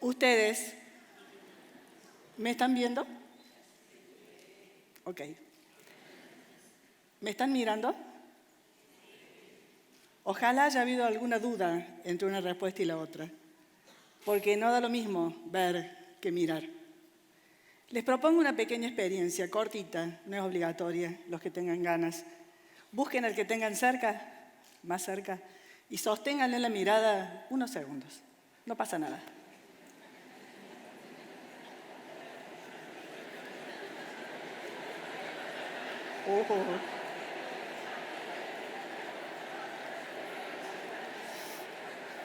¿Ustedes me están viendo? Ok. ¿Me están mirando? Ojalá haya habido alguna duda entre una respuesta y la otra, porque no da lo mismo ver que mirar. Les propongo una pequeña experiencia, cortita, no es obligatoria, los que tengan ganas. Busquen al que tengan cerca, más cerca, y sosténganle la mirada unos segundos. No pasa nada.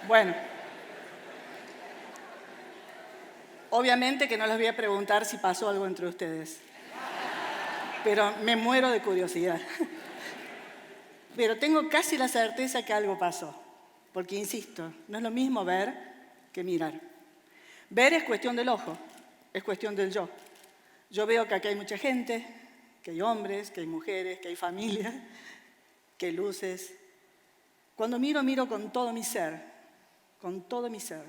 Bueno, obviamente que no les voy a preguntar si pasó algo entre ustedes, pero me muero de curiosidad. Pero tengo casi la certeza que algo pasó, porque insisto, no es lo mismo ver que mirar. Ver es cuestión del ojo, es cuestión del yo. Yo veo que aquí hay mucha gente, que hay hombres, que hay mujeres, que hay familia, que hay luces. Cuando miro, miro con todo mi ser, con todo mi ser.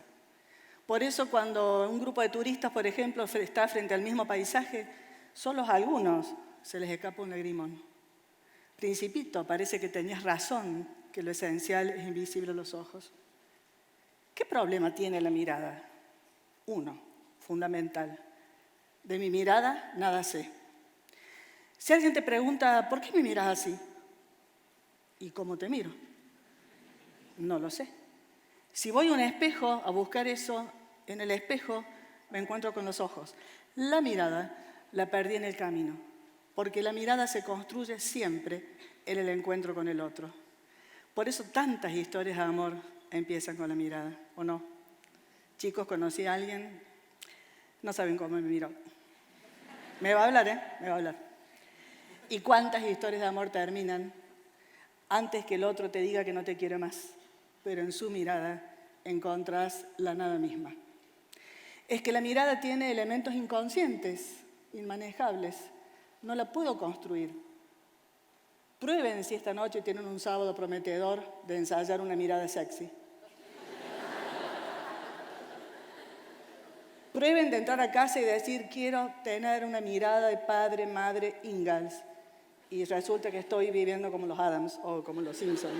Por eso cuando un grupo de turistas, por ejemplo, está frente al mismo paisaje, solo a algunos se les escapa un lagrimón. Principito, parece que tenías razón, que lo esencial es invisible a los ojos. ¿Qué problema tiene la mirada? Uno, fundamental. De mi mirada, nada sé. Si alguien te pregunta, ¿por qué me miras así? ¿Y cómo te miro? No lo sé. Si voy a un espejo a buscar eso, en el espejo me encuentro con los ojos. La mirada la perdí en el camino, porque la mirada se construye siempre en el encuentro con el otro. Por eso tantas historias de amor empiezan con la mirada, ¿o no? Chicos, conocí a alguien, no saben cómo me miró. Me va a hablar, Me va a hablar. ¿Y cuántas historias de amor terminan antes que el otro te diga que no te quiere más? Pero en su mirada encontrás la nada misma. Es que la mirada tiene elementos inconscientes, inmanejables. No la puedo construir. Prueben si esta noche tienen un sábado prometedor de ensayar una mirada sexy. Prueben de entrar a casa y decir, quiero tener una mirada de padre, madre, Ingalls. Y resulta que estoy viviendo como los Addams o como los Simpson.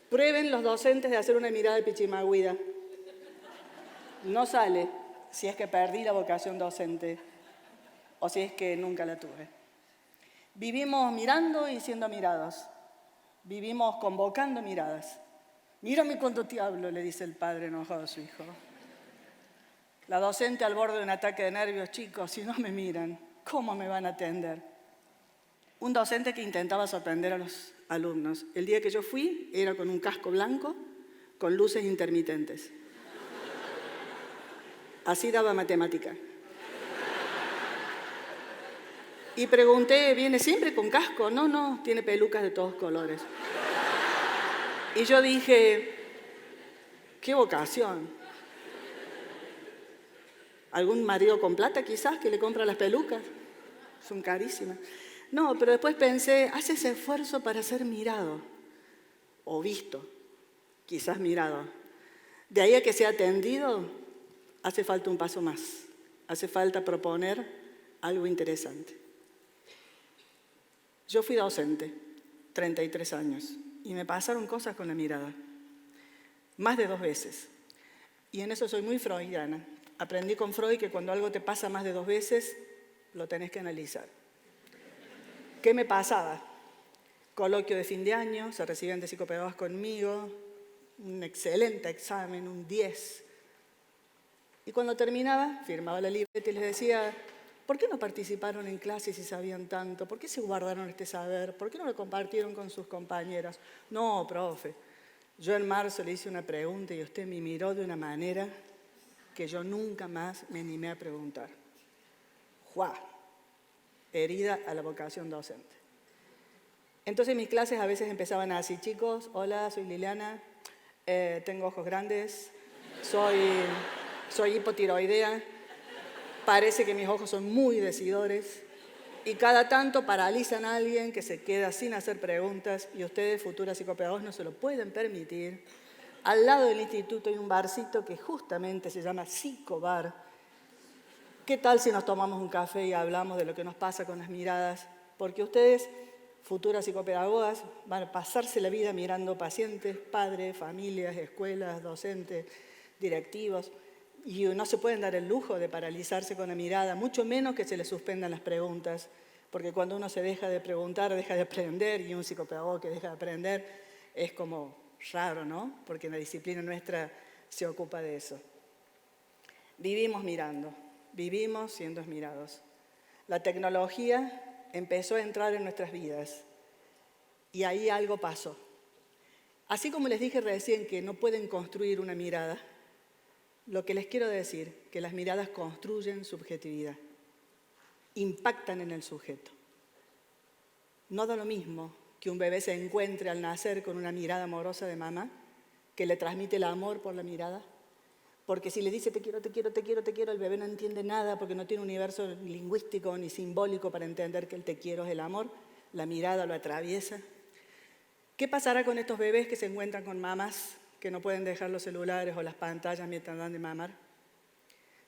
Prueben los docentes de hacer una mirada de pichimagüida. No sale si es que perdí la vocación docente o si es que nunca la tuve. Vivimos mirando y siendo mirados. Vivimos convocando miradas. Mírame cuando te hablo, le dice el padre enojado a su hijo. La docente al borde de un ataque de nervios, chicos, si no me miran, ¿cómo me van a atender? Un docente que intentaba sorprender a los alumnos. El día que yo fui era con un casco blanco, con luces intermitentes. Así daba matemática. Y pregunté, ¿viene siempre con casco? No, tiene pelucas de todos colores. Y yo dije, qué vocación. ¿Algún marido con plata quizás que le compra las pelucas? Son carísimas. No, pero después pensé, hace ese esfuerzo para ser mirado o visto, quizás mirado. De ahí a que sea atendido, hace falta un paso más. Hace falta proponer algo interesante. Yo fui docente, 33 años, y me pasaron cosas con la mirada. Más de 2 veces. Y en eso soy muy freudiana. Aprendí con Freud que cuando algo te pasa más de 2 veces, lo tenés que analizar. ¿Qué me pasaba? Coloquio de fin de año, se recibían de psicopedagogos conmigo, un excelente examen, un 10. Y cuando terminaba, firmaba la libreta y les decía, ¿por qué no participaron en clases si sabían tanto? ¿Por qué se guardaron este saber? ¿Por qué no lo compartieron con sus compañeras? No, profe, yo en marzo le hice una pregunta y usted me miró de una manera que yo nunca más me animé a preguntar. ¡Juá! Herida a la vocación docente. Entonces mis clases a veces empezaban así, chicos, hola, soy Liliana, tengo ojos grandes, soy hipotiroidea, parece que mis ojos son muy decidores y cada tanto paralizan a alguien que se queda sin hacer preguntas y ustedes, futuras psicopedagogos, no se lo pueden permitir Al lado del instituto hay un barcito que justamente se llama Psicobar. ¿Qué tal si nos tomamos un café y hablamos de lo que nos pasa con las miradas? Porque ustedes, futuras psicopedagogas, van a pasarse la vida mirando pacientes, padres, familias, escuelas, docentes, directivos, y no se pueden dar el lujo de paralizarse con la mirada, mucho menos que se les suspendan las preguntas, porque cuando uno se deja de preguntar, deja de aprender, y un psicopedagogo que deja de aprender es como raro, ¿no? Porque la disciplina nuestra se ocupa de eso. Vivimos mirando, vivimos siendo mirados. La tecnología empezó a entrar en nuestras vidas y ahí algo pasó. Así como les dije recién que no pueden construir una mirada, lo que les quiero decir, que las miradas construyen subjetividad, impactan en el sujeto. No da lo mismo que un bebé se encuentre al nacer con una mirada amorosa de mamá, que le transmite el amor por la mirada, porque si le dice te quiero, te quiero, te quiero, te quiero, el bebé no entiende nada porque no tiene un universo lingüístico ni simbólico para entender que el te quiero es el amor, la mirada lo atraviesa. ¿Qué pasará con estos bebés que se encuentran con mamás que no pueden dejar los celulares o las pantallas mientras dan de mamar?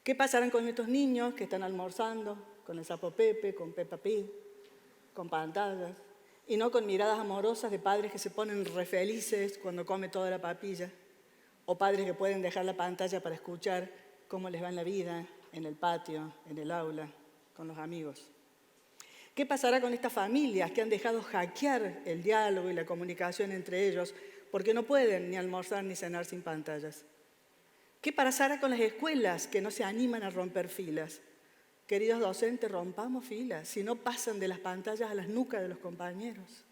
¿Qué pasarán con estos niños que están almorzando con el sapo Pepe, con Peppa Pig, con pantallas, y no con miradas amorosas de padres que se ponen re felices cuando come toda la papilla, o padres que pueden dejar la pantalla para escuchar cómo les va en la vida, en el patio, en el aula, con los amigos? ¿Qué pasará con estas familias que han dejado hackear el diálogo y la comunicación entre ellos porque no pueden ni almorzar ni cenar sin pantallas? ¿Qué pasará con las escuelas que no se animan a romper filas? Queridos docentes, rompamos filas, si no pasan de las pantallas a las nucas de los compañeros.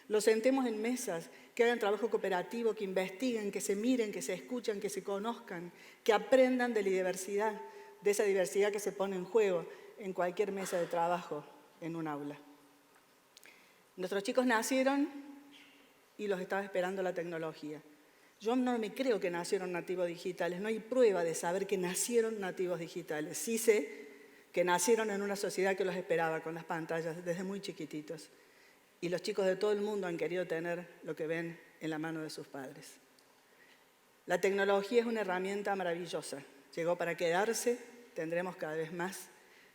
Los sentemos en mesas, que hagan trabajo cooperativo, que investiguen, que se miren, que se escuchen, que se conozcan, que aprendan de la diversidad, de esa diversidad que se pone en juego en cualquier mesa de trabajo, en un aula. Nuestros chicos nacieron y los estaba esperando la tecnología. Yo no me creo que nacieron nativos digitales, no hay prueba de saber que nacieron nativos digitales. Sí sé que nacieron en una sociedad que los esperaba con las pantallas desde muy chiquititos. Y los chicos de todo el mundo han querido tener lo que ven en la mano de sus padres. La tecnología es una herramienta maravillosa. Llegó para quedarse, tendremos cada vez más,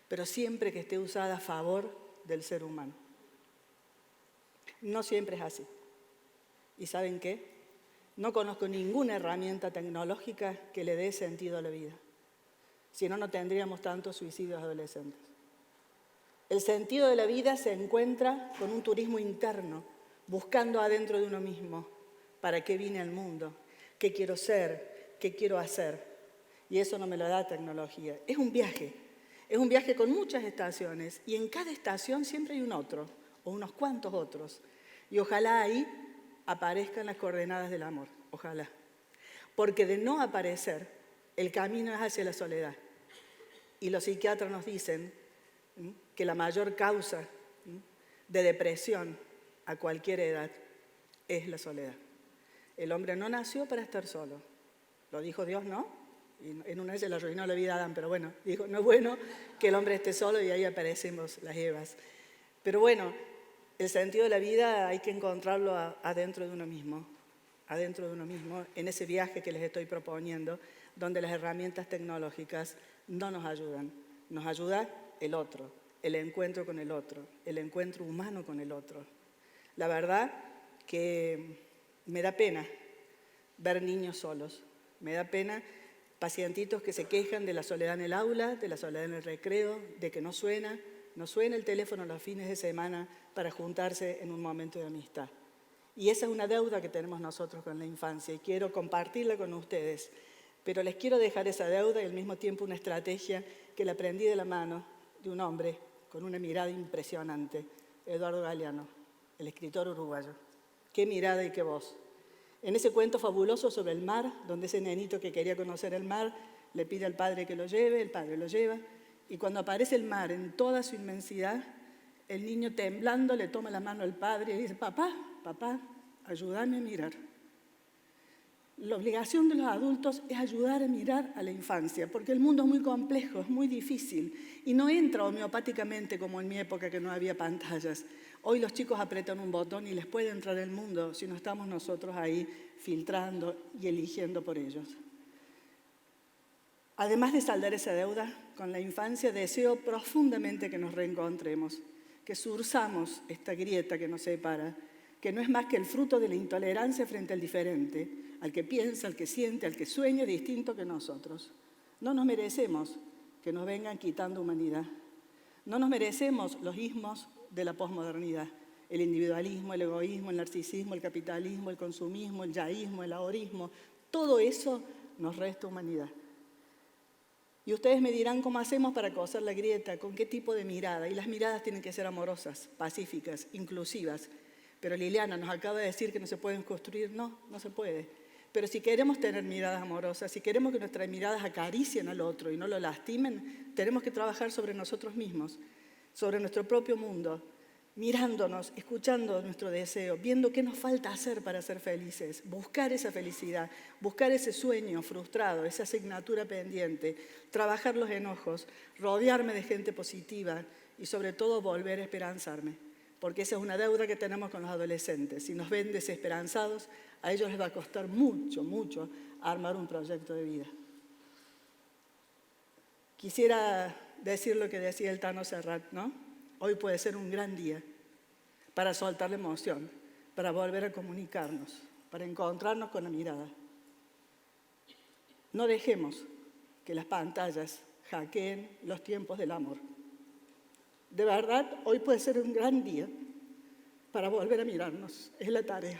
pero siempre que esté usada a favor del ser humano. No siempre es así. ¿Y saben qué? No conozco ninguna herramienta tecnológica que le dé sentido a la vida. Si no, no tendríamos tantos suicidios adolescentes. El sentido de la vida se encuentra con un turismo interno, buscando adentro de uno mismo. ¿Para qué vine al mundo? ¿Qué quiero ser? ¿Qué quiero hacer? Y eso no me lo da tecnología. Es un viaje con muchas estaciones y en cada estación siempre hay un otro o unos cuantos otros. Y ojalá ahí aparezcan las coordenadas del amor, ojalá. Porque de no aparecer, el camino es hacia la soledad. Y los psiquiatras nos dicen que la mayor causa de depresión a cualquier edad es la soledad. El hombre no nació para estar solo. Lo dijo Dios, ¿no? Y en una vez se le arruinó la vida a Adán, pero bueno, dijo, no es bueno que el hombre esté solo y ahí aparecemos las Evas. Pero bueno, el sentido de la vida hay que encontrarlo adentro de uno mismo, en ese viaje que les estoy proponiendo, donde las herramientas tecnológicas no nos ayudan. Nos ayuda el otro, el encuentro con el otro, el encuentro humano con el otro. La verdad que me da pena ver niños solos, me da pena pacientitos que se quejan de la soledad en el aula, de la soledad en el recreo, de que no suena el teléfono los fines de semana para juntarse en un momento de amistad. Y esa es una deuda que tenemos nosotros con la infancia y quiero compartirla con ustedes. Pero les quiero dejar esa deuda y al mismo tiempo una estrategia que la aprendí de la mano de un hombre con una mirada impresionante, Eduardo Galeano, el escritor uruguayo. Qué mirada y qué voz. En ese cuento fabuloso sobre el mar, donde ese nenito que quería conocer el mar le pide al padre que lo lleve, el padre lo lleva, y cuando aparece el mar en toda su inmensidad, el niño temblando le toma la mano al padre y dice, papá, ayúdame a mirar. La obligación de los adultos es ayudar a mirar a la infancia, porque el mundo es muy complejo, es muy difícil y no entra homeopáticamente como en mi época que no había pantallas. Hoy los chicos apretan un botón y les puede entrar el mundo si no estamos nosotros ahí filtrando y eligiendo por ellos. Además de saldar esa deuda con la infancia, deseo profundamente que nos reencontremos, que zurzamos esta grieta que nos separa, que no es más que el fruto de la intolerancia frente al diferente, al que piensa, al que siente, al que sueña distinto que nosotros. No nos merecemos que nos vengan quitando humanidad. No nos merecemos los ismos de la posmodernidad, el individualismo, el egoísmo, el narcisismo, el capitalismo, el consumismo, el yaísmo, el ahorismo. Todo eso nos resta humanidad. Y ustedes me dirán cómo hacemos para coser la grieta, con qué tipo de mirada. Y las miradas tienen que ser amorosas, pacíficas, inclusivas. Pero Liliana nos acaba de decir que no se pueden construir. No, no se puede. Pero si queremos tener miradas amorosas, si queremos que nuestras miradas acaricien al otro y no lo lastimen, tenemos que trabajar sobre nosotros mismos, sobre nuestro propio mundo, mirándonos, escuchando nuestro deseo, viendo qué nos falta hacer para ser felices, buscar esa felicidad, buscar ese sueño frustrado, esa asignatura pendiente, trabajar los enojos, rodearme de gente positiva y sobre todo volver a esperanzarme, porque esa es una deuda que tenemos con los adolescentes. Si nos ven desesperanzados, a ellos les va a costar mucho, mucho armar un proyecto de vida. Quisiera decir lo que decía el Tano Serrat, ¿no? Hoy puede ser un gran día para soltar la emoción, para volver a comunicarnos, para encontrarnos con la mirada. No dejemos que las pantallas hackeen los tiempos del amor. De verdad, hoy puede ser un gran día para volver a mirarnos. Es la tarea.